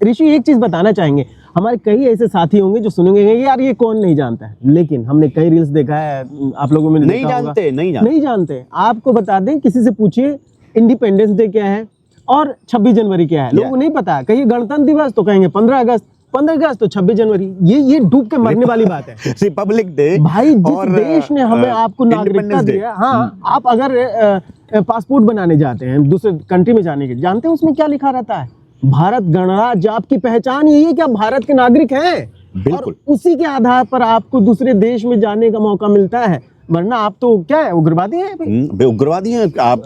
ऋषि एक चीज बताना चाहेंगे, हमारे कई ऐसे साथी होंगे जो सुनेंगे यार ये कौन नहीं जानता है, लेकिन हमने कई रील्स देखा है, आप लोगों में नहीं जानते। आपको बता दें, किसी से पूछिए इंडिपेंडेंस डे क्या है और 26 जनवरी क्या है, लोगों को नहीं पता। कहिए गणतंत्र दिवस तो कहेंगे 15 अगस्त, 15 अगस्त तो 26 जनवरी, ये डूब के मरने वाली बात है। रिपब्लिक डे भाई, जिस देश ने हमें आपको नागरिकता दिया, हाँ, आप अगर पासपोर्ट बनाने जाते हैं दूसरे कंट्री में जाने के, जानते हैं उसमें क्या लिखा रहता है? भारत गणराज्य। आपकी पहचान यही है कि आप भारत के नागरिक हैं, और उसी के आधार पर आपको दूसरे देश में जाने का मौका मिलता है, वरना आप तो क्या है, उग्रवादी हैं। उग्रवादी हैं आप,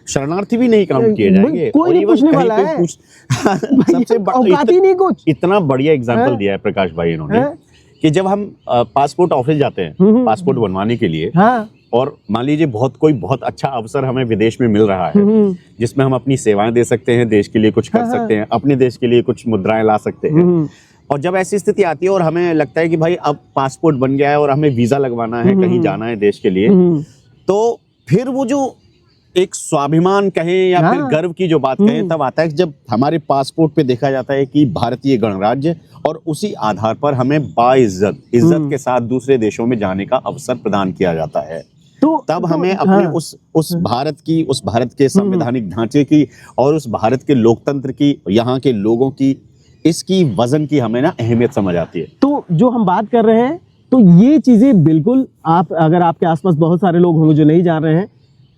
शरणार्थी भी नहीं काउंट किए जाएंगे, कोई नहीं पूछने वाला है। सबसे औकात ही नहीं कुछ। इतना बढ़िया एग्जांपल दिया है प्रकाश भाई इन्होंने कि जब हम पासपोर्ट ऑफिस जाते हैं पासपोर्ट बनवाने के लिए, और मान लीजिए बहुत अच्छा अवसर हमें विदेश में मिल रहा है जिसमें हम अपनी सेवाएं दे सकते हैं, देश के लिए कुछ कर सकते हैं, अपने देश के लिए कुछ मुद्राएं ला सकते हैं, और जब ऐसी स्थिति आती है और हमें लगता है कि भाई अब पासपोर्ट बन गया है और हमें वीजा लगवाना है, कहीं जाना है देश के लिए, तो फिर वो जो एक स्वाभिमान कहें या फिर गर्व की जो बात कहें तब आता है जब हमारे पासपोर्ट पे देखा जाता है कि भारतीय गणराज्य, और उसी आधार पर हमें इज्जत के साथ दूसरे देशों में जाने का अवसर प्रदान किया जाता है। तब हमें अपने उस भारत के संवैधानिक ढांचे की और उस भारत के लोकतंत्र की, यहाँ के लोगों की, इसकी वजन की हमें ना अहमियत समझ आती है। तो जो हम बात कर रहे हैं, तो ये चीजें बिल्कुल, आप अगर आपके आसपास बहुत सारे लोग होंगे जो नहीं जान रहे हैं,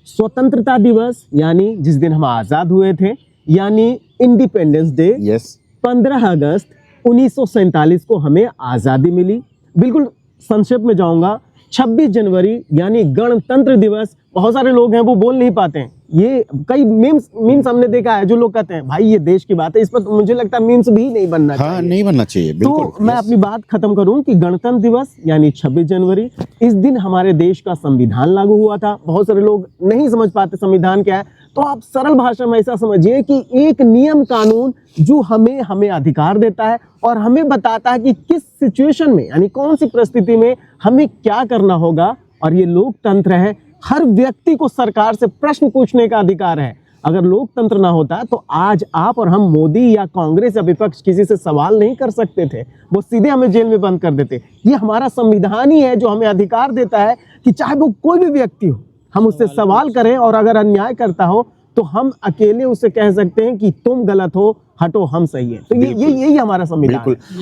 स्वतंत्रता दिवस यानी जिस दिन हम आजाद हुए थे, यानी इंडिपेंडेंस डे, 15 अगस्त 1947 को हमें आजादी मिली। बिल्कुल संक्षेप में जाऊंगा, 26 जनवरी यानी गणतंत्र दिवस, बहुत सारे लोग हैं वो बोल नहीं पाते हैं, ये कई मीम्स हमने देखा है जो लोग कहते हैं भाई ये देश की बात है, इस पर तो मुझे लगता है मीम्स भी नहीं बनना चाहिए। नहीं बनना चाहिए, बिल्कुल। तो मैं अपनी बात खत्म करूं कि गणतंत्र दिवस यानी 26 जनवरी, इस दिन हमारे देश का संविधान लागू हुआ था। बहुत सारे लोग नहीं समझ पाते संविधान क्या है, तो आप सरल भाषा में ऐसा समझिए कि एक नियम कानून जो हमें अधिकार देता है और हमें बताता है कि किस सिचुएशन में, यानी कौन सी परिस्थिति में हमें क्या करना होगा। और ये लोकतंत्र है, हर व्यक्ति को सरकार से प्रश्न पूछने का अधिकार है। अगर लोकतंत्र ना होता तो आज आप और हम मोदी या कांग्रेस या विपक्ष किसी से सवाल नहीं कर सकते थे, वो सीधे हमें जेल में बंद कर देते। ये हमारा संविधान ही है जो हमें अधिकार देता है कि चाहे वो कोई भी व्यक्ति हो, हम उससे सवाल करें, और अगर अन्याय करता हो तो हम अकेले उससे कह सकते हैं कि तुम गलत हो, हटो, हम सही है। तो यही हमारा संविधान है।